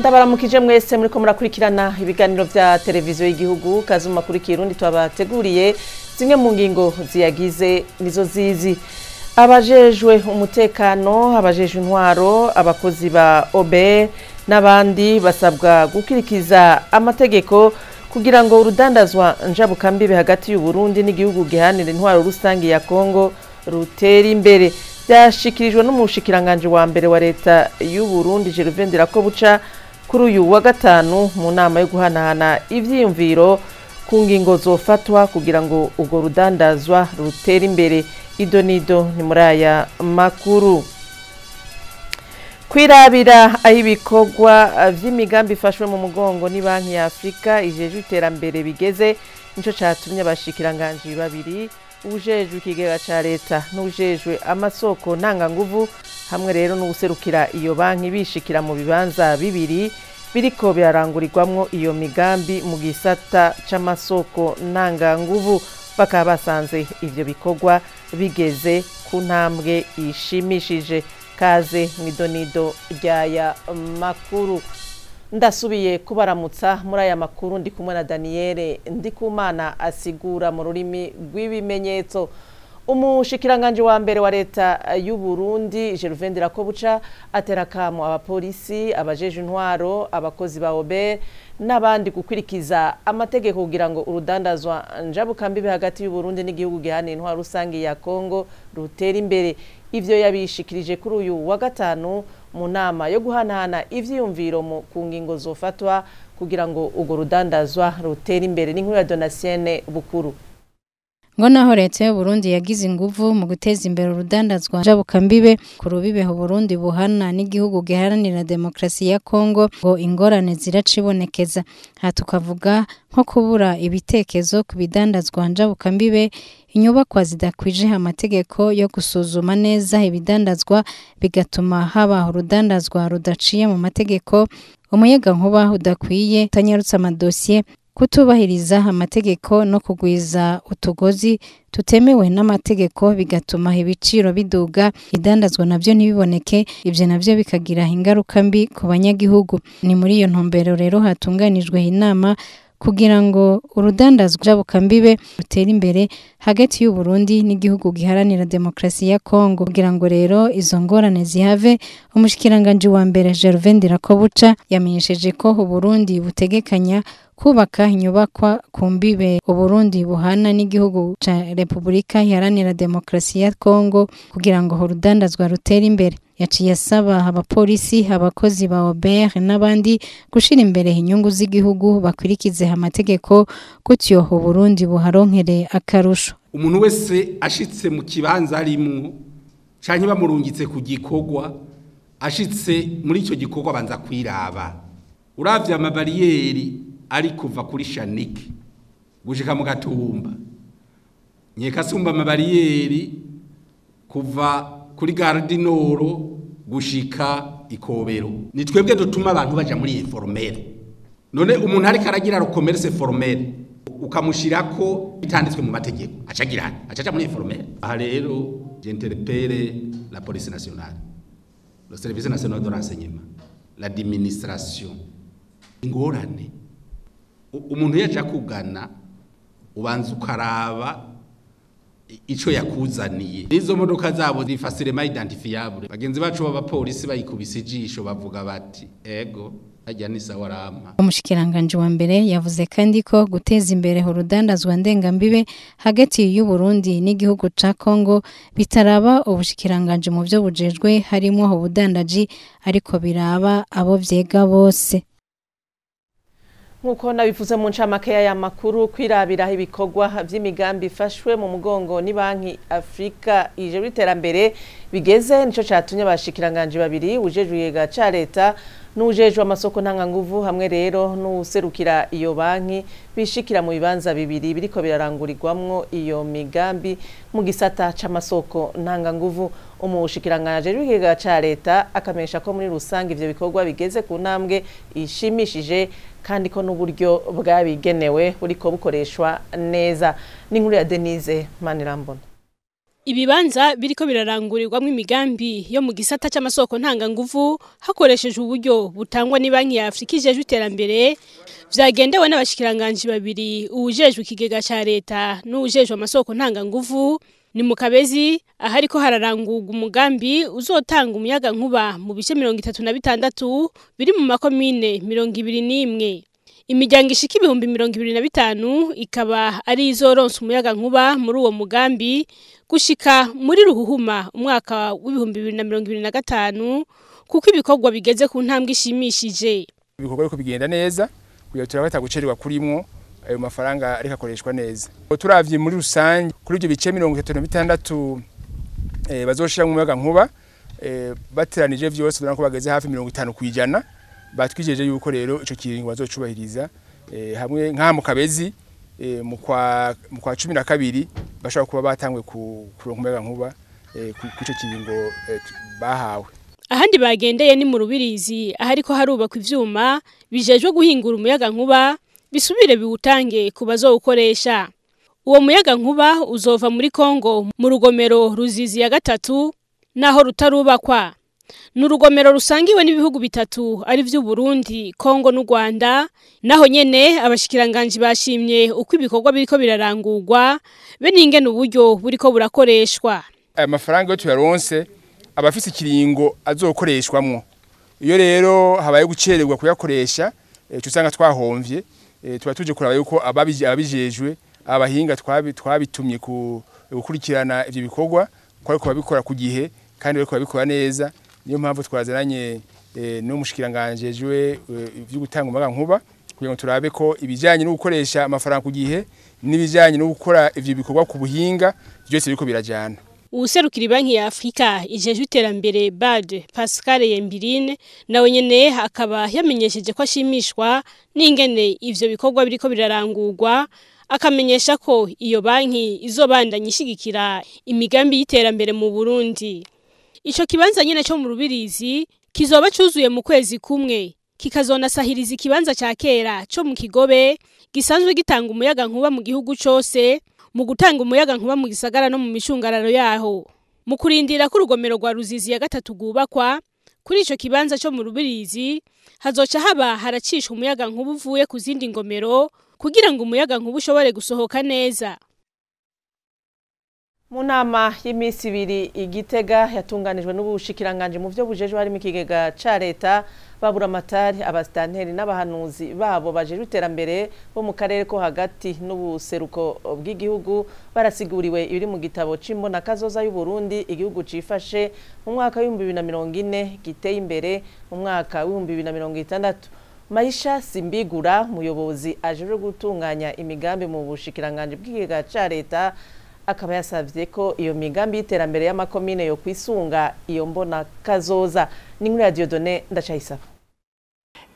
Ndabaramukije mwese muri ko murakurikirana ibiganiro vya televiziyo y'igihugu Kazuma kuri Kirundi twabateguriye zimwe mu ngingo ziyagize nizo zizi. Abajejwe umutekano, abajejwe intwaro, abakozi ba OBE n'abandi basabwa gukurikiza amategeko kugira ngo urudandazwa njabukambibe hagati y'u Burundi n'igihugu gihanira intwaro rusangi ya Kongo rutera imbere. Byashikirijwe n'umushikiranganje wa mbere wa leta y'u Burundi Gervais Ndirakobuca kuri uyu wa gatanu mu nama yo guhanahana ivyiyumviro ku ngingo zofatwa kugira ngo urwo rudandazwa rutera imbere. Idonido ni muraya makuru. Kwirabira aho ibikorwa vy'imigambi ifashwe mu mugongo ni Banki ya Afrika ijejwe iterambere bigeze, nico catumye abashikiranganje babiri, ujejwe ikigega ca leta n'ujejwe amasoko ntanganguvu hamwe rero n'uguserukira iyo banki bishikira mu bibanza bibiri biriko birarangurirwamwo iyo migambi mu gisata c'amasoko ntanganguvu. Bakaba basanze ivyo bikorwa bigeze ku ntambwe ishimishije. Kaze mwidonido ryaya makuru. Ndasubiye kubaramutsa muri aya makuru ndi kumwe na Daniel Ndikumana asigura mu rurimi rw'ibimenyetso. Umushikiranganje wa mbere wa leta y'u Burundi Gervais Ndirakobuca atera kamo abapolisi, abajejwe intwaro, abakozi ba OBE n'abandi gukurikiza amategeko kugira ngo urudandazwa njabukambibe hagati y'u Burundi n'igihugu gihanira intwaro rusangi ya Kongo rutera imbere. Ivyo yabishikirije kuri uyu wa gatanu mu nama yo guhanahana ivyiyumviro ku ngingo zofatwa kugira ngo urwo rudandazwa rutera imbere. N'inkuru ya Donatienne Bukuru. Ngo naho leta y'u Burundi yagize inguvu mu guteza imbere urudandazwa njabukambibe ku rubibe ho Burundi buhana n'igihugu giharanira demokrasi ya Kongo, ngo ingorane ziracibonekeza. Ha tukavuga nko kubura ibitekezo ku bidandazwa njabukambibe, inyubakwa zidakwije amategeko yo gusuzuma neza ibidandazwa bigatuma haba urudandazwa rudaciye mu mategeko, umuyaga nkuba udakwiye, tanyarutsa amadosiye, kutubahiriza amategeko no kugwiza utugozi tutemewe n'amategeko bigatuma ibiciro biduga, idandazwa navyo ntibiboneke, ivyo navyo bikagira ingaruka mbi ku banyagihugu. Ni muri iyo ntumbero rero hatunganijwe inama kugira ngo urudandazwa njabukambibe rutera imbere hagati y'u Burundi n'igihugu giharanira demokrasi ya Kongo. Kugira ngo rero izo ngorane zihave, umushikiranganje wa mbere Gervais Ndirakobuca yamenyesheje ko u Burundi butegekanya kubaka inyubakwa ku mbibe u Burundi buhana n'igihugu ca Republika iharanira demokrasi ya Kongo kugira ngo urudandazwa rutera imbere. Yaciye asaba abapolisi, abakozi ba OBR n'abandi gushira imbere inyungu z'igihugu bakwirikize amategeko, gutyo u Burundi buharonkere akarusho. Umuntu wese ashitse mu kibanza arimwo canke bamurungitse ku gikorwa, ashitse muri ico gikorwa banza kwiraba. Uravye amabariyeri ari kuva kuri Shanike gushika mu Gatumba, Nyekasumba amabariyeri kuva kuri Gardinoro gushika Ikobero. Ni twebwe dutuma abantu baja muri informel. None umuntu ariko aragira ro commerce formel ukamushirako bitanditswe mu mategeko acagira acaca muri informel. Aha rero j'interpelle la police nationale, le service national de renseignement, l'administration. Ingorane umuntu yaje kugana ubanza ukaraba ico yakuzaniye. Nizo modoka zabo zifasirema identifiable. Bagenzi bacu b'abapolisi bayikubise ijisho bavuga bati ego ajya nisa warama. Umushikiranganje wa mbere yavuze kandi ko guteza imbere urudandazwa ndengambibe hagati y'u Burundi n'igihugu ca Kongo bitaraba ubushikiranganje mu byo bujejwe harimo ubudandaji, ariko biraba abo vyega bose. Nkuko nabivuze mu ncamake ya makuru, kwirabira ibikorwa vy'imigambi ifashwe mu mugongo ni Banki Afrika ijejwe iterambere bigeze, nico catumye abashikiranganje babiri, ujejwe ikigega ca leta n'ujejwe amasoko ntanganguvu hamwe rero n'userukira iyo banki bishikira mu bibanza bibiri biriko birarangurirwamwo iyo migambi mu gisata c'amasoko ntanganguvu. Umushikiranganje w'ikigega ca leta akamenyesha ko muri rusange ivyo bikorwa bigeze ku ntambwe ishimishije kandi ko n'uburyo bwabigenewe buriko bukoreshwa neza. N'inkuru ya Denise Manirambona. Ibibanza biriko birarangurirwamwo imigambi yo mu gisata c'amasoko ntanganguvu hakoresheje uburyo butangwa ni Banki ya Afrika ijejwe iterambere vyagendewe n'abashikiranganje babiri uwujejwe ikigega ca leta n'uwujejwe amasoko ntanganguvu ni mu Kabezi ahariko hararangurwa umugambi uzotanga umuyaga nkuba mu bice 36 biri mu makomine 21. Imiryango ishika 25,000 ikaba ari izoronsa umuyaga nkuba muri uwo mugambi gushika muri Ruhuhuma umwaka w'2025 kuko ibikorwa bigeze ku ntambwe ishimishije. Ibikorwa ariko bigenda neza kugira turabata gucererwa kurimwo ayo mafaranga ariko akoreshwa neza. Turavye muri rusange kuri ibyo bice 36 bazoshira mu umuyaga nkuba bateranije vyose dore ko bageze hafi 50%. Batwijeje yuko rero ico kiringo bazocubahiriza hamwe nka mu Kabezi mu kwa 12 bashaka kuba batangwe kuronka umuyaga nkuba kuco kiringo bahawe. Ahandi bagendeye ni mu Rubirizi ahariko harubakwa ivyuma bijejwe guhingura umuyaga nkuba bisubire biwutange ku bazowukoresha. Uwo muyaga nkuba uzova muri Kongo mu rugomero Ruzizi ya 3 naho rutarubakwa. N'urugomero rusangiwe n'ibihugu bitatu ari vyo Burundi, Kongo n'u Rwanda, naho nyene abashikiranganje bashimye uko ibikorwa biriko birarangurwa be n'ingene uburyo buriko burakoreshwa. Aya mafaranga yo tuyaronse abafise ikiringo azokoreshwamwo. Iyo rero habaye gucererwa kuyakoresha usanga twahomvye tuba tuje kuraba yuko ababijejwe abahinga twabitumye gukurikirana ivyo bikorwa ko ariko babikora ku gihe kandi bariko babikora neza. Niyo mpamvu twazaranye n'umushikiranganje jwe byo gutanga umuyaga nkuba kugira ngo turabe ko ibijanye no gukoresha amafaranga ku gihe n'ibijanye no gukora ivyo bikorwa ku buhinga byose biriko birajana. Userukira Banki ya Afrika ijejwe iterambere BAD Pascal Yembirine nawe nyene akaba yamenyesheje ko ashimishwa n'ingene ivyo bikorwa biriko birarangurwa akamenyesha ko iyo banki izobandanya ishigikira imigambi y'iterambere mu Burundi. Ico kibanza nyene cyo mu Rubirizi kizoba cuzuye mu kwezi kumwe kikazonasahiriza ikibanza ca kera cyo mu Kigobe gisanzwe gitanga umuyaga nkuba mu gihugu cose mu gutanga umuyaga nkuba mu gisagara no mu micungararo yaho. Mu kurindira ko urugomero rwa Ruzizi ya 3 gubakwa kuri ico kibanza cyo mu Rubirizi hazoca haba haracishwa umuyaga nkuba uvuye ku zindi ngomero kugira ngo umuyaga nkuba ushobore gusohoka neza. Mu nama y'imisi 2 Igitega yatunganijwe n'ubushikiranganje mu byo bujejwe harimo ikigega ca leta babura amatari abastanteri n'abahanuzi babo bajejwe iterambere bo mu karere ko hagati n'ubuseruko bw'igihugu barasiguriwe ibiri mu gitabo c'imbona kazoza y'u Burundi igihugu cifashe mu mwaka wa 2040 giteye imbere mu mwaka wa 2060. Maisha Simbigura muyobozi ajeje gutunganya imigambi mu bushikiranganje bw'ikigega ca leta akaba yasavye ko iyo migambi y'iterambere y'amakomine yo kwisunga iyo mbona kazoza. Ni muri Radio Done ndacayisaba.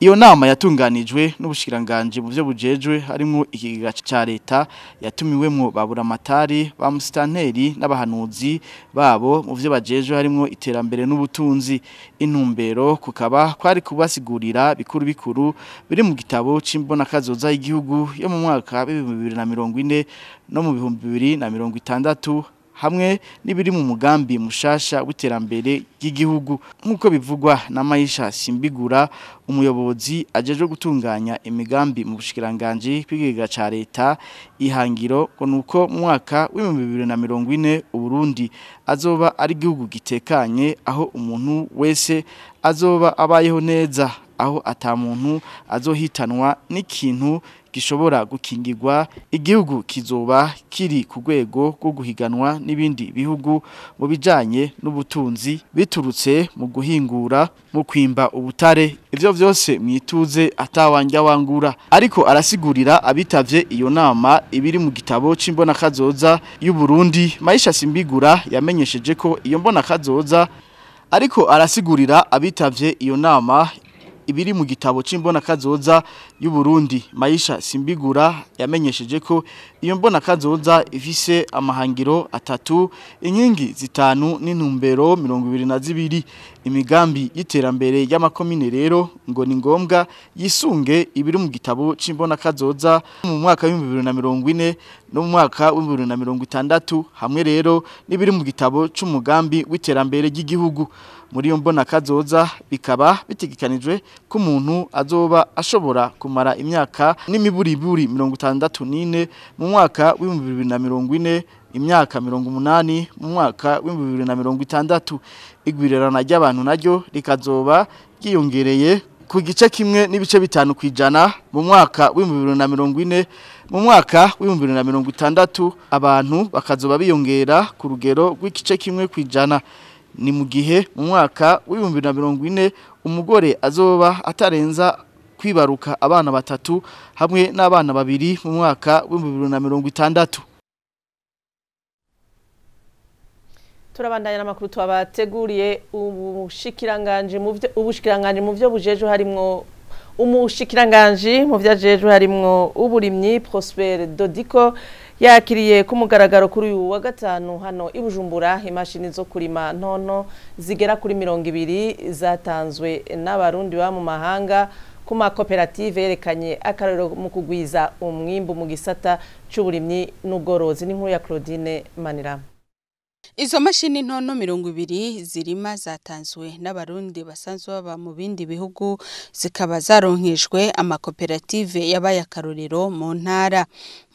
Iyo nama yatunganijwe n'ubushikiranganje mu byo bujejwe harimo ikigega ca leta yatumiwemwo babura amatari ba mustanteri n'abahanuzi babo mu byo bajejwe harimo iterambere n'ubutunzi. Intumbero kukaba kwari kubasigurira bikuru biri mu gitabo c'imbona kazoza y'igihugu yo mu mwaka wa 2040 no mu 2060 hamwe n'ibiri mu mugambi mushasha w'iterambere ry'igihugu nk'uko bivugwa na Maisha Simbigura umuyobozi ajeje gutunganya imigambi mu bushikiranganje kw'ikigega ca leta. Ihangiro ko nuko mu mwaka wa 2040 Uburundi azoba ari igihugu gitekanye aho umuntu wese azoba abayeho neza, aho atamuntu azohitanwa n'ikintu gishobora gukingirwa, igihugu kizoba kiri ku rwego rwo guhiganwa n'ibindi bihugu mu bijanye n'ubutunzi biturutse mu guhingura mu kwimba ubutare. Ivyo vyose mwituze atawanja wangura. Ariko arasigurira abitavye iyo nama ibiri mu gitabo c'imbona kazoza y'u Burundi. Maisha Simbigura yamenyesheje ko iyo mbona kazoza ariko arasigurira abitavye iyo nama ibiri mu gitabo c'imbona kazoza y'u Burundi. Maisha Simbigura yamenyesheje ko iyo mbona kazoza ifise amahangiro 3, inkingi 5 n'intumbero 22. imigambi y'iterambere y'amakomine rero ngo ni ngombwa yisunge ibiri mu gitabo c'imbona kazoza mu mwaka wa 2040 no mu mwaka wa 2060 hamwe rero n'ibiri mu gitabo c'umugambi w'iterambere ry'igihugu muri iyo mbona kazoza bikaba bitegekanijwe ko umuntu azoba ashobora kumara imyaka n'imiburiburi 64 mu mwaka wa 2040 imyaka 80 mu mwaka wa 2060 igwirirana ry'abantu naryo rikazoba ryiyongereye ku gice kimwe n'ibice bitanu kwijana mu mwaka wa 2040 mu mwaka wa 2060 abantu bakazoba biyongera ku rugero rw'igice kimwe kwijana ni mu gihe mu mwaka wa 2040 umugore azoba atarenza kwibaruka abana batatu hamwe n'abana babiri mu mwaka wa 2060. Turabandanya n'amakuru twabateguriye ubushikiranganje mu byo bujeje harimwo umushikiranganje mu byajeje harimwo uburimyi Prosper Dodiko yakiriye ku mugaragaro kuri uyu wa gatanu hano i Bujumbura imashini zo kurima ntono zigera kuri 200 zatanzwe n'abarundi ba mu mahanga ku makoperative yerekanye akarero mu kugwiza umwimbu mu gisata c'uburimyi n'ubworozi n'inkuru ya Claudine Manirama. Izo mashini ntono 200 zirima zatanzwe n'abarundi basanzwe baba mu bindi bihugu zikaba zaronkejwe amakoperative yabaye akarorero mu ntara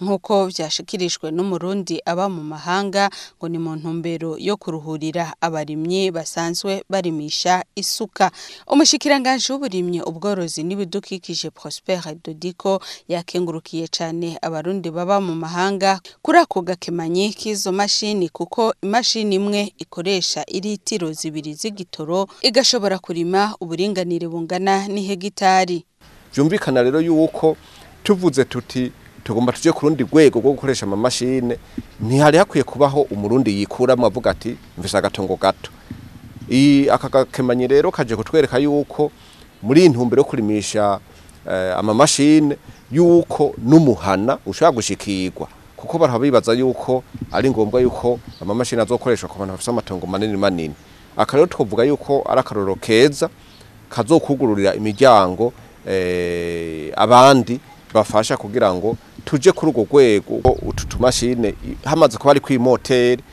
nkuko byashikirijwe n'umurundi aba mu mahanga ngo ni mu ntumbero yo kuruhurira abarimyi basanzwe barimisha isuka. Umushikiranganje w'uburimyi ubworozi n'ibidukikije Prosper Dodiko yakengurukiye cyane abarundi baba mu mahanga kuri ako gakemanyi k'izo mashini kuko imashini imwe ikoresha iritiro 2 z'igitoro igashobora kurima uburinganire bungana n'ihegitari. Byumvikana rero yuko tuvuze tuti tugomba tuje ku rundi rwego rwo gukoresha ama mashine ntihari hakwiye kubaho umurundi yikuramo avuga ati mvise agatongo gato. Akagakemanyi rero kaje kutwereka yuko muri intumbero yo kurimisha ama mashine yuko n'umuhana ushaka gushikirwa kuko barabibaza yuko ari ngombwa yuko ama mashine azokoreshwa ku bantu bafite amatongo manini. Akarero twovuga yuko ari akaroro keza kazokugururira imiryango abandi bafasha kugira ngo tuje kuri urwo rwego utu tumashine hamaze kuba ari ku imoteri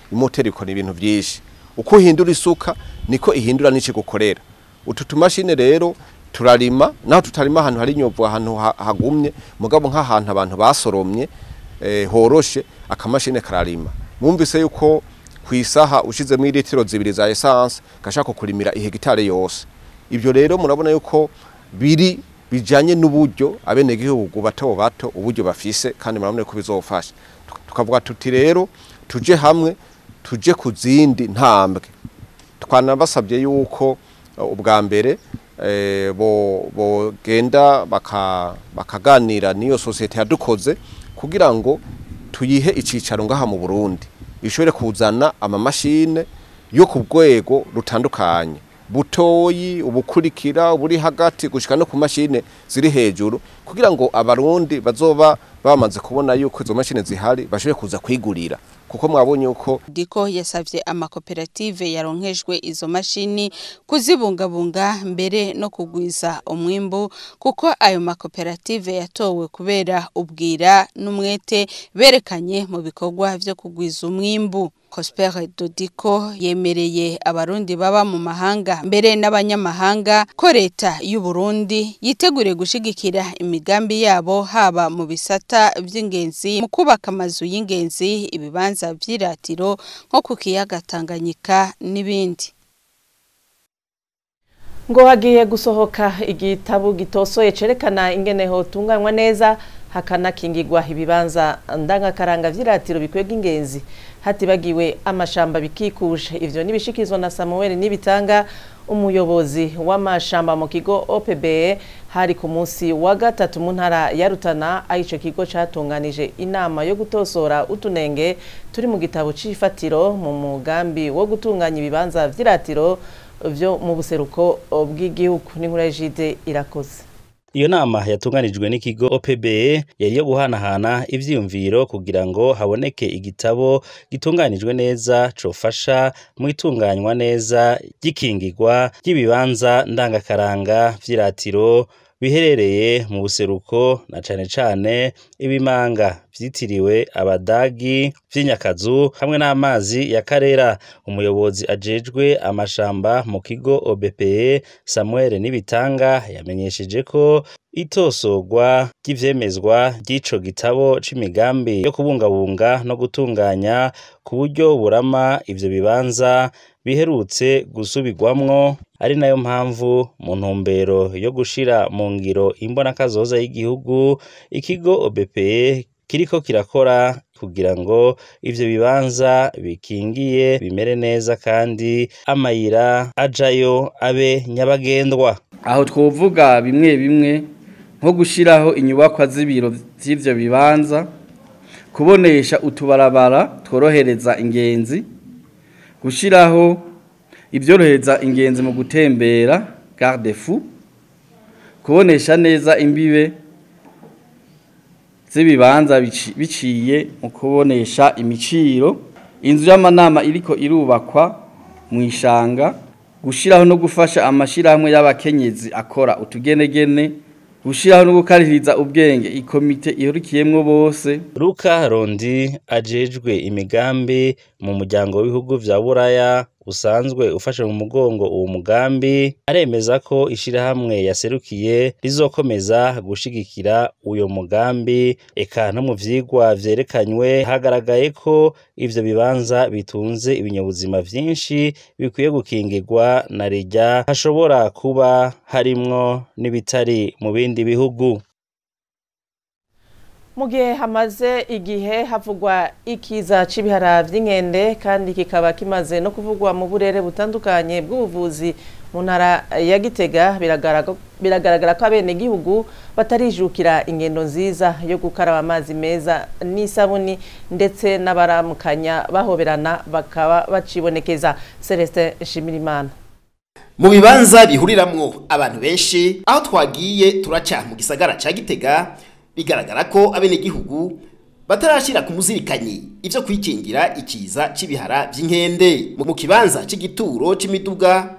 ikora ibintu byinshi uko uhindura isuka niko ihindura n'ici gukorera. Utu tumashine rero turarima naho tutarima ahantu hari inyovu ahantu hagumye mugabo nk'ahantu abantu basoromye horoshe akamashine kararima. Mwumvise yuko kwisaha ushize mu litiro 2 za essence gashaka kurimira ihegitare yose. Ibyo rero murabona yuko biri bijanye n'uburyo abenegihugu bato uburyo bafise kandi murabona ko bizofasha. Tukavuga tuti rero tuje hamwe tuje kuzindi ntambwe. Twanabasabye yuko ubwa mbere bo genda bakaganira niyo societe yadukoze kugira ngo tuyihe icicaro ngaha mu Burundi ishobore kuzana ama mashine yo ku rwego rutandukanye butoyi ubukurikira buri hagati gushika no ku mashine ziri hejuru kugira ngo abarundi bazoba bamaze kubona yuko izo mashine zihari bashobore kuza kwigurira kuko mwabonye uko Diko yasavye amakoperative yaronkejwe izo mashini kuzibungabunga mbere no kugwiza umwimbu kuko ayo makoperative yatowe kubera ubwira n'umwete berekanye mu bikorwa byo kugwiza umwimbu. Prosper Dodiko yemereye abarundi baba mu mahanga mbere n'abanyamahanga ko leta y'u Burundi yitegure gushigikira imigambi yabo haba mu bisata by'ingenzi mu kubaka amazu y'ingenzi ibibanza by'iratiro nko ku kiyaga Tanganyika n'ibindi. Ngo hagiye gusohoka igitabo gitosoye cerekana ingene hotunganywa neza hakanakingirwa ibibanza ndangakaranga vy'iratiro bikwega ingenzi hatibagiwe amashamba bikikuje. Ivyo nibishikizwa na Samuel Nibitanga umuyobozi w'amashamba mu kigo OPB hari ku munsi wa gatatu mu ntara ya Rutana ayico kigo catunganije inama yo gutosora utunenge turi mu gitabo cifatiro mu mugambi wo gutunganya ibibanza vy'iratiro vyo mu buseruko bw'igihugu. N'inkuru ya Jide Irakoze. Iyo nama yatunganijwe n'ikigo OPBE yari yo guhanahana ivyiyumviro kugira ngo haboneke igitabo gitunganijwe neza cofasha mu itunganywa neza ry'ikingirwa ry'ibibanza ndangakaranga vy'iratiro biherereye mu buseruko na cane cane ibimanga vyitiriwe abadagi vy'inyakazu hamwe n'amazi ya Karera. Umuyobozi ajejwe amashamba mu kigo OBPE Samuel Nibitanga yamenyesheje ko itosogwa ry'ivyemezwa ry'ico gitabo c'imigambi yo kubungabunga no gutunganya ku buryo burama ivyo bibanza biherutse gusubirwamwo, ari nayo mpamvu mu ntumbero yo gushira mu ngiro imbonakazoza y'igihugu ikigo OBPE kiriko kirakora kugira ngo ivyo bibanza bikingiye bimere neza kandi amayira ajayo abe nyabagendwa. Aho twovuga bimwe bimwe nko gushiraho inyubakwa z'ibiro vy'ivyo bibanza, kubonesha utubarabara tworohereza ingenzi, gushiraho ivyorohereza ingenzi mu gutembera garde-fou, kubonesha neza imbibe z'ibibanza biciye mu kubonesha imiciro, inzu y'amanama iriko irubakwa mu ishanga, gushiraho no gufasha amashirahamwe y'abakenyezi akora utugenegene, gushiraho no gukaririza ubwenge ikomite ihurikiyemwo bose. Luka Rondi ajejwe imigambi mu muryango w'ibihugu vya Buraya usanzwe ufashe mu mugongo uwo mugambi, aremeza ko ishirahamwe yaserukiye rizokomeza gushigikira uyo mugambi. Eka no mu vyigwa vyerekanywe hagaragaye ko ivyo bibanza bitunze ibinyabuzima vyinshi bikwiye gukingirwa na rirya hashobora kuba harimwo n'ibitari mu bindi bihugu. Mu gihe hamaze igihe havugwa ikiza c'ibihara vy'inkende kandi kikaba kimaze no kuvugwa mu burere butandukanye bw'ubuvuzi mu ntara ya Gitega, biragaragara ko abenegihugu batarijukira ingendo nziza yo gukaraba amazi meza n'isabuni, ndetse n'abaramukanya bahoberana bakaba bacibonekeza. Celestin Nshimirimana. Mu bibanza bihuriramwo abantu benshi aho twagiye turaca mu gisagara ca Gitega, bigaragara ko abenegihugu batarashira ku muzirikanyi ivyo kwikingira ikiza c'ibihara vy'inkende. Mu kibanza c'igituro c'imiduga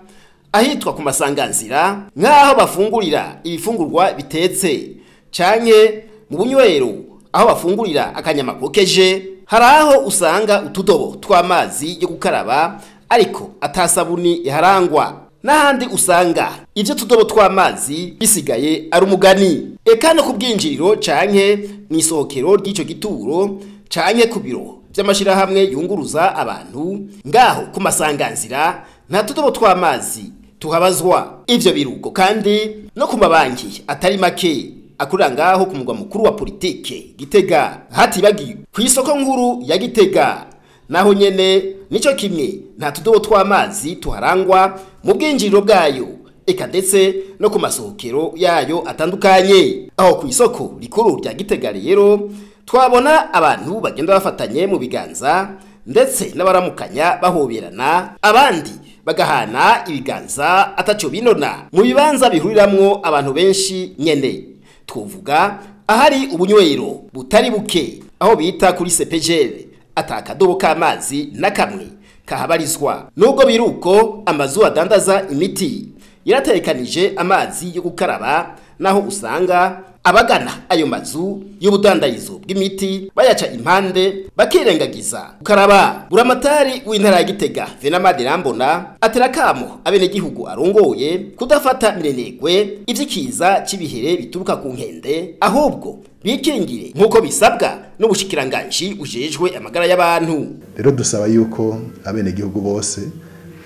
ahitwa ku masanganzira, nk'aho bafungurira ibifungurwa bitetse canke mu bunywero aho bafungurira akanyama kokeje, hari aho usanga utudobo tw'amazi yo gukaraba ariko atasabuni iharangwa, n'ahandi usanga ivyo tudobo tw'amazi bisigaye ari umugani. Eka no ku bwinjiriro canke mw'isohokero ry'ico gituro canke ku biro vy'amashirahamwe yunguruza abantu ngaho ku masanganzira nta tudobo tw'amazi tuhabazwa. Ivyo biruko kandi no ku mabanki atari make akurira ngaho ku mugwa mukuru wa politike Gitega, hatibagiwe ku isoko nkuru ya Gitega naho nyene nico kimwe nta tudobo tw'amazi tuharangwa mu bwinjiriro bwayo, eka ndetse no ku masohokero yayo atandukanye. Aho ku isoko rikuru rya Gitega rero twabona abantu bagenda bafatanye mu biganza ndetse n'abaramukanya bahoberana, abandi bagahana ibiganza ataco binona. Mu bibanza bihuriramwo abantu benshi nyene twovuga ahari ubunywero butari buke aho bita kuri Sepejere, atakadobo k'amazi na kamwe kahabarizwa. Nubwo biruko amazu adandaza imiti yaratekanije amazi yo gukaraba, naho usanga abagana ayo mazu y'ubudandarizo bw'imiti bayaca impande bakirengagiza gukaraba. Buramatari w'intara ya Gitega Venamade Rambona atera kamo abenegihugu arongoye kudafata minenegwe ivyikiza cibihere bituruka ku nkende, ahubwo bikingire nk'uko bisabwa n'ubushikiranganji ujejwe amagara y'abantu. Rero dusaba yuko abenegihugu bose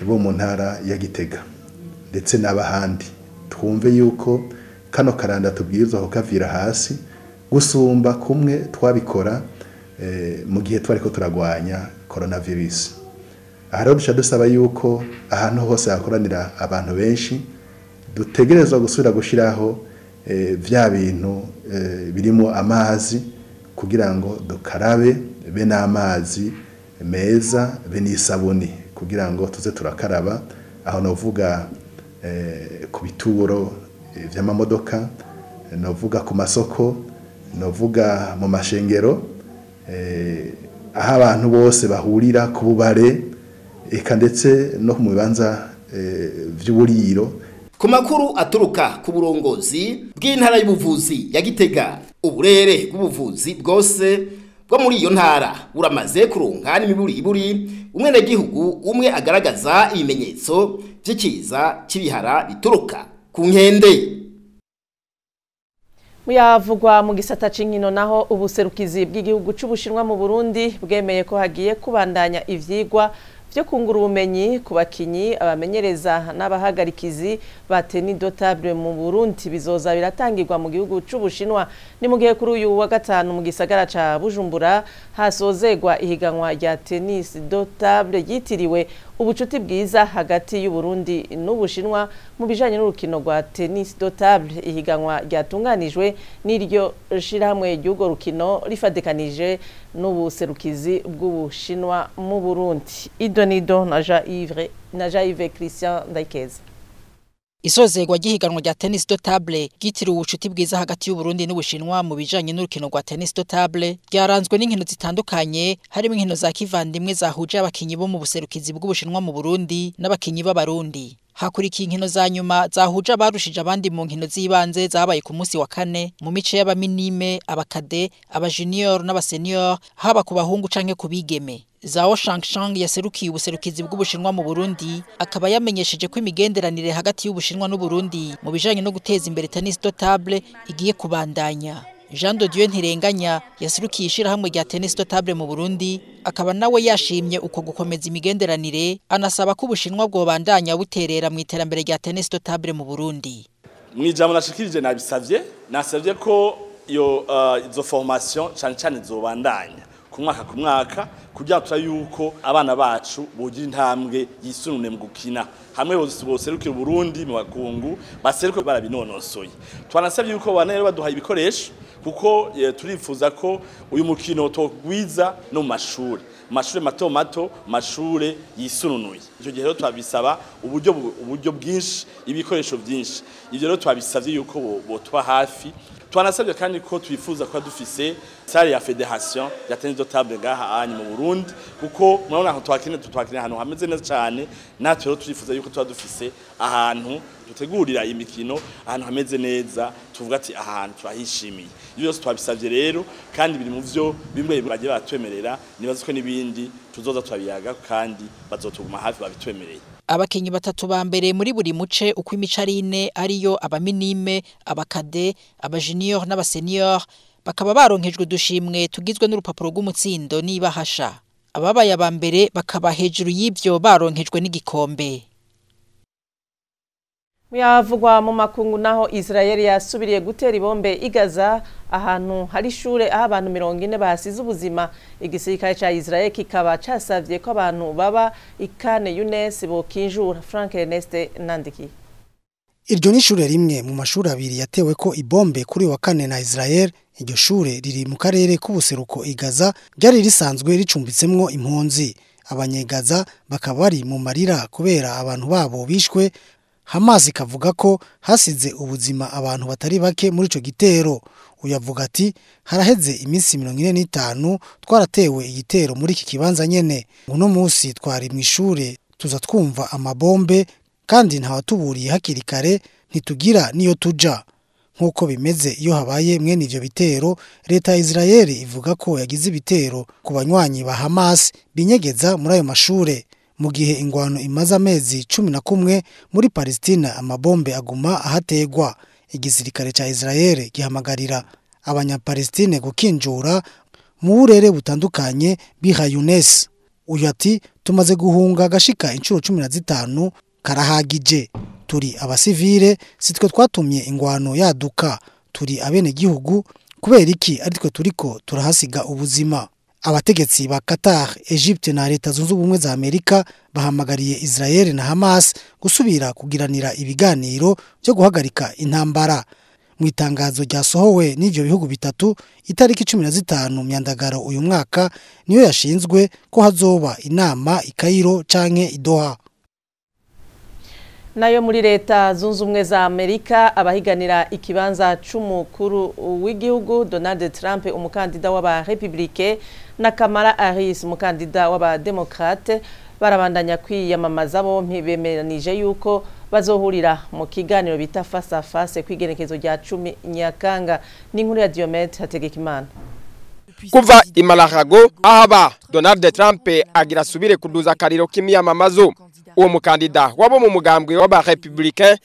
bo mu ntara ya Gitega ndetse n'abahandi twumve yuko kano karanda tubwirizwa ko kavira hasi gusumba kumwe twabikora mu gihe twariko turagwanya coronavirus. Aha rero duca dusaba yuko ahantu hose hakoranira abantu benshi dutegerezwa gusubira gushiraho vya bintu birimo amazi kugira ngo dukarabe be n'amazi meza be n'isabuni kugira ngo tuze turakaraba. Aho novuga ku bituro vy'amamodoka novuga ku masoko novuga mu mashengero aho abantu bose bahurira ku bubare eka ndetse no mu bibanza vy'uburiro. Ku makuru aturuka ku burongozi bw'intara y'ubuvuzi ya Gitega, uburere bw'ubuvuzi bwose bwo muri iyo ntara buramaze kuronka n'imiburiburi umwenegihugu umwe agaragaza ibimenyetso by'ikiza cy'ibihara bituruka ku nkende. Muyavugwa mu gisata c'inkino naho ubuserukizi bw'igihugu c'Ubushinwa mu Burundi bwemeye ko hagiye kubandanya ivyigwa byo kungura ubumenyi ku bakinyi abamenyereza n'abahagarikizi ba tennis de table mu Burundi bizoza biratangirwa mu gihugu c'Ubushinwa. Ni mu gihe kuri uyu wa gatanu mu gisagara ca Bujumbura hasozegwa ihiganwa rya tennis de table yitiriwe ubucuti bwiza hagati y'u Burundi n'Ubushinwa mu bijanye n'urukino rwa tennis de table. Ihiganwa ryatunganijwe n'iryo shirahamwe ry'ugo rukino rifadekanije n'ubuserukizi bw'Ubushinwa mu Burundi. Idonido na Jean-Yves Christian Ndayikeza. Isozegwa ry'ihiganwa rya tennis de table ryitiriwe ubucuti bwiza hagati y'u Burundi n'Ubushinwa mu bijanye n'urukino rwa tennis de table ryaranzwe n'inkino zitandukanye, harimo inkino za kivandimwe zahuje abakinyi bo mu buserukizi bw'Ubushinwa mu Burundi n'abakinyi b'Abarundi. Hakurikiye inkino za nyuma zahuje abarushije abandi mu nkino z'ibanze zabaye ku munsi wa kane mu mice y'abaminime, abakade, abajunior n'abasenior, haba ku bahungu canke ku bigeme. Zhao Shangshang yaserukiye ubuserukizi bw'Ubushinwa mu Burundi akaba yamenyesheje ko imigenderanire hagati y'Ubushinwa n'u Burundi mu bijanye no guteza imbere tennis de table igiye kubandanya. Jean de Dieu Ntirenganya yaserukiye ishirahamwe rya tennis de table mu Burundi akaba nawe yashimye uko gukomeza imigenderanire, anasaba ko Ubushinwa bwobandanya buterera mu iterambere rya tennis de table mu Burundi. Mwijambo nashikirije nasavye ko izo formation cyane zobandanya ku mwaka kugira yuko abana bacu bogira intambwe yisunune mu gukina hamwe boserukira Burundi mu bakungu baseruke barabinonosoye. Twanasabye yuko bana rero baduha ibikoresho kuko turifuza ko uyu mukino togwiza no mu mashuri mato mashure yisununuye. Icyo gihe rero twabisaba uburyo bwinshi, ibikoresho byinshi. Ivyo rero twabisavye yuko botuba hafi. Twanasabye kandi ko twifuza ko dufise sale ya federation ya tennis de table ngaha anyi mu Burundi kuko murabona ko twakine ahantu hameze neza cyane, natwe rero turifuza yuko tuba dufise ahantu dutegurira imikino ahantu hameze neza, tuvuga ati ahantu turahishimiye. Ibyo byose twabisavye rero kandi biri mu vyo bimwe bagiye batwemerera, nibaze ko nibindi tuzoza turabiyaga kandi bazotuguma hafi babitwemereye. Abakinyi batatu ba mbere muri buri muce uko imicarine ariyo abaminime, abakade, abajunior n'abasenior bakaba baronkejwe dushimwe tugizwe n'urupapuro rw'umutsindo n'ibahasha. Ababaye aba mbere bakaba hejuru y'ivyo baronkejwe n'igikombe. Muyavugwa mu makungu naho Israel yasubiriye gutera ibombe igaza ahantu hari ishure aho abantu 40 basize ubuzima. Igisirikare ca Israel kikaba casavye ko abantu baba ikane Younes bokinjura. Frank Ernest Nandiki. Iryo ni ishure rimwe mu mashuri abiri yatewe ko ibombe kuri wa kane na Israel. Iryo shure riri mu karere k'ubuseruko igaza ryari risanzwe ricumbitsemwo impunzi. Abanyegaza bakaba bari mu marira kubera abantu babo bishwe. Hamas ikavuga ko hasize ubuzima abantu batari bake muri ico gitero. Uyavuga ati haraheze iminsi 45 twaratewe igitero muri iki kibanza nyene. Uno munsi twari mu ishure tuza twumva amabombe kandi nta watuburiye hakiri kare ntitugira niyo tuja. Nkuko bimeze iyo habaye mwene ivyo bitero, leta ya Israel ivuga ko yagize ibitero ku banywanyi ba Hamas binyegeza muri ayo mashure. Mu gihe ingwano imaze amezi 11 muri Palestina amabombe aguma ahategwa. Igisirikare ca Israel gihamagarira abanyapalestine gukinjura mu burere butandukanye biha Younes. Uyu ati tumaze guhunga gashika inshuro 15 karahagije. Turi abasivile sitwe twatumye ingwano yaduka, turi abene gihugu kubera iki ari twe turiko turahasiga ubuzima. Abategetsi ba Qatar, Egypte na Leta Zunze Ubumwe za Amerika bahamagariye Israel na Hamas gusubira kugiranira ibiganiro byo guhagarika intambara. Mu itangazo ryasohowe n'ivyo bihugu bitatu itariki 15 myandagaro uyu mwaka niyo yashinzwe ko hazoba inama i Cairo canke i Doha. Nayo muri leta zunze ubumwe za Amerika abahiganira ikibanza c'umukuru w'igihugu Donald Trump umukandida w'aba Republike na Kamala Harris umukandida w'aba Democrate barabandanya kwiyamamaza bompi bemeranije yuko bazohurira mu kiganiro bita face à face kwigenekezo rya 10 Nyakanga n'inkuru ya Diomet Hategekimana. Kuva Imalahago ahaba Donald Trump agira subire kuduza kariro kimiyamamazo. Uwo mukandida wabo mu mugambwe w'aba Republicain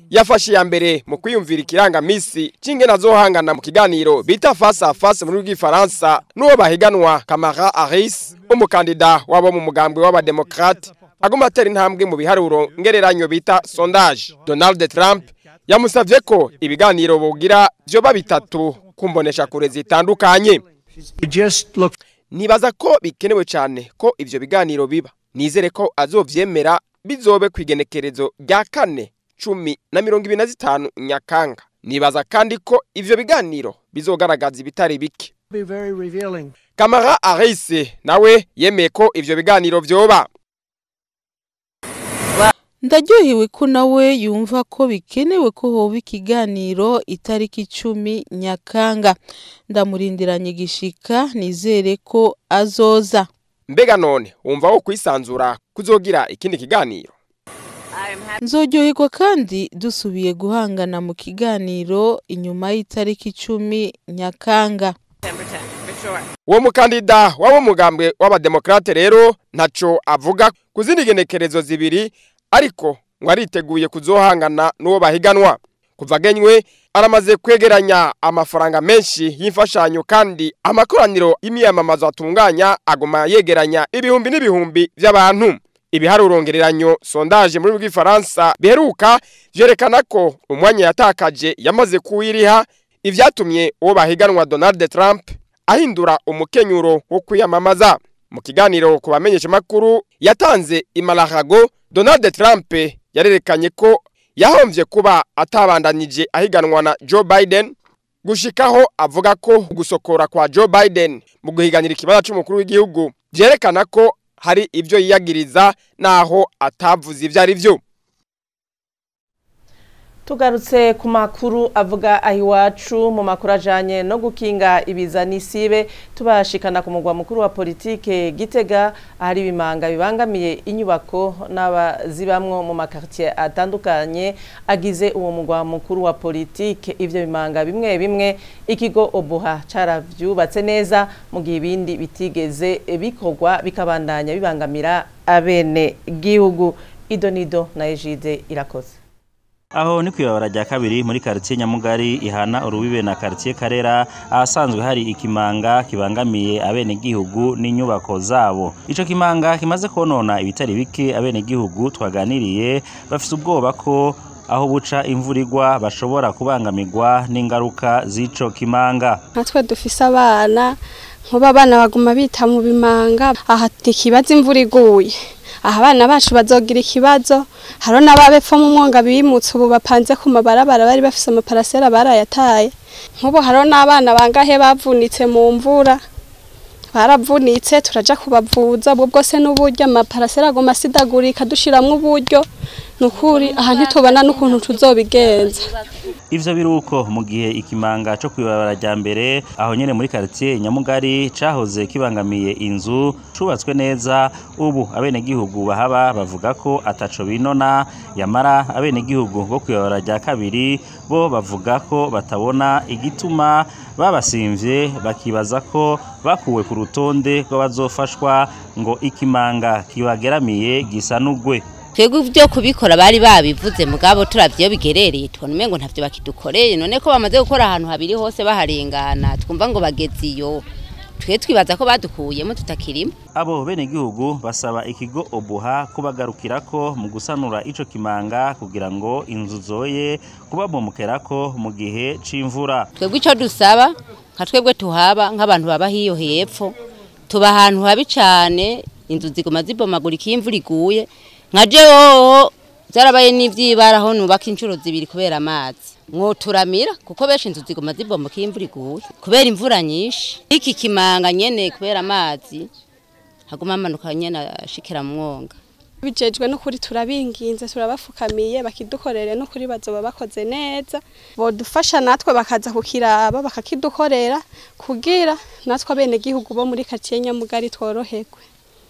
yafashe ya mbere mu kwiyumvira ikiranga misi cinge nazohangana mu kiganiro bita face à face muri rw'ifaransa n'uwo bahiganwa Kamala Harris umukandida wabo mu mugambwe w'aba Democrate aguma atera intambwe mu biharuro ngereranyo bita sondage. Donald Trump yamusavye ko ibiganiro bogira vyoba bitatu kumbonesha kure zitandukanye. Nibaza ko bikenewe cyane ko ivyo biganiro biba. Nizere ko azovyemera bizobe kwigenekerezo rya 4, 10 na 25 Nyakanga. Nibaza kandi ko ivyo biganiro bizogaragaza ibitari bike. Kamala Harris nawe yemeye ko ivyo biganiro vyoba. Ndaryohewe ko nawe yumva ko bikenewe ko hoba ikiganiro itariki 10 Nyakanga. Ndamurindiranye gishika nizere ko azoza. Mbega none wumva wo kwisanzura kuzogira ikindi kiganiro? Nzoryoherwa kandi dusubiye guhangana mu kiganiro inyuma y'itariki 10 Nyakanga. Uwo mukandida wabo mugambwe w'aba Democrate rero ntaco avuga kuzindi genekerezo zibiri ariko ngo ariteguye kuzohangana n'uwo bahiganwa. Kuva genywe aramaze kwegeranya amafaranga menshi y'imfashanyo kandi amakoraniro y'imiyamamazo atunganya aguma yegeranya ibihumbi n'ibihumbi by'abantu. Ibiharurongereranyo sondage muri rw'ifaransa biheruka vyerekana ko umwanya yatakaje yamaze kuwiriha ivyatumye uwo bahiganwa Donald Trump ahindura umukenyuro wo kwiyamamaza. Mu kiganiro ku bamenyesha makuru yatanze Imalahago, Donald Trump yarerekanye ko yahomvye kuba atabandanije ahiganwa na Joe Biden gushikaho avuga ko gusokora kwa Joe Biden mu guhiganira ikibanza c'umukuru w'igihugu vyerekana ko hari ivyo yiyagiriza naho atavuze ivyo ari vyo. Tugarutse ku makuru avuga ahiwacu mu makuru ajanye no gukinga ibiza n'isibe tubashikana ku mugwa mukuru wa politike Gitega ahari bimanga bibangamiye inyubako n'abazibamwo mu makartier atandukanye agize uwo mugwa mukuru wa politike. Ivyo bimanga bimwe bimwe ikigo Obuha caravyubatse neza mu gihe ibindi bitigeze bikorwa bikabandanya bibangamira abene gihugu. Idonido na Ejide Irakoze. Aho ni kwibabara rya kabiri muri quartier Nyamugari ihana urubibe na quartier Karera ahasanzwe hari ikimanga kibangamiye abene gihugu n'inyubako zabo. Ico kimanga kimaze konona ibitari bike abene gihugu twaganiriye bafite ubwoba ko aho buca imvurirwa bashobora kubangamirwa n'ingaruka z'ico kimanga. Natwe dufise abana nkuba abana baguma bita mu bimanga aha tikibaza imvura iguye. Aha abana bacu bazogira ikibazo haro n'ababepfo mu mwonga bimutse ubu bapanze ku mabarabara bari bafise amaparasera barayataye. Nkubo haro n'abana bangahe bavunitse mu mvura baravunitse turaja kubavuza ubwo bwose n'uburyo amaparasera agoma sidagurika dushiramwe uburyo nukuri aha ntitubana n'ukuntu tuzobigenza. Ivyo biruko mu gihe ikimanga cyo kwibabara rya mbere aho nyene muri quartier Nyamugari cahoze kibangamiye inzu cubatswe neza ubu abene gihugu bahaba bavuga ko ataco binona yamara abene gihugu bo kwibabara rya kabiri bo bavuga ko batabona igituma babasimvye bakibaza ko bakuwe ku rutonde rw'abazofashwa ngo ikimanga kibageramiye gisanugwe. Twebwe byo kubikora bari babivuze mugabo turavyo bigerereye tubona umengo ntavyo bakidukoreye none ko bamaze gukora ahantu habiri hose baharengana twumva ngo bageze iyo twe twibaza ko badukuyemo tutakirimo. Abo bene gihugu basaba ikigo Obuha kubagarukirako mu gusanura ico kimanga kugira ngo inzu zoye kubabomokerako mu gihe c'imvura. Twebwe ico dusaba nka twebwe tuhaba nk'abantu baba hiyo hepfo tuba ahantu habi cyane inzu zigoma zibomagurika imvura iguye. Nkaje zarabaye n'ivyibaraho nubaka inshuro zibiri kubera amazi. Mwoturamira kuko benshi inzu zigoma zibomoka imvura iguye kubera imvura nyinshi. Iki kimanga nyene kubera amazi haguma amanuka nyene ashikira mwonga. bijejwe no kuri turabinginze turabafukamiye bakidukorere no kuri bazoba bakoze neza bodufasha natwe bakaza kukiraba bakakidukorera kugira natwe abene gihugu bo muri quartier Nyamugari tworoherwe.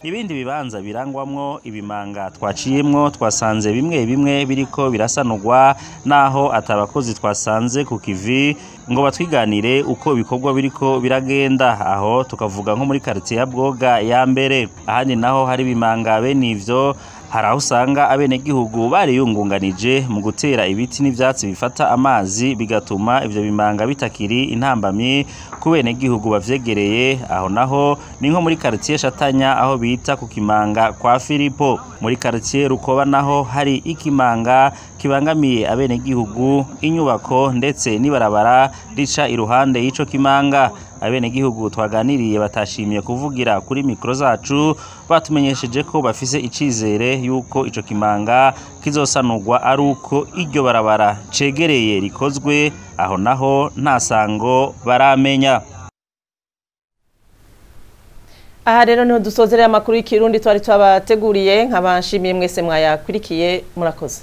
Ibindi bibanza birangwamwo ibimanga twaciyemwo twasanze bimwe bimwe biriko birasanurwa naho atabakozi twasanze ku kivi ngo batwiganire uko ibikorwa biriko biragenda aho tukavuga nko muri quartier ya Bwoga ya mbere ahandi naho hari bimanga bene ivyo hari aho usanga abenegihugu bariyungunganije mu gutera ibiti n'ivyatsi bifata amazi bigatuma ivyo bimanga bitakiri intambamye ku benegihugu bavyegereye aho naho ni nko muri quartier Shatanya aho bita ku kimanga kwa Filipo muri quartier Rukoba naho hari ikimanga kibangamiye abenegihugu inyubako ndetse nibarabara rica iruhande y'ico kimanga abenegihugu twaganiriye batashimiye kuvugira kuri mikro zacu batumenyesheje ko bafise icizere yuko ico kimanga kizosanurwa ari uko iryo barabara cegereye rikozwe aho naho nta sango baramenya. Aha rero niho dusozerera amakuru y'ikirundi twari twabateguriye nk'abanshimiye mwese mwayakurikiye murakoze.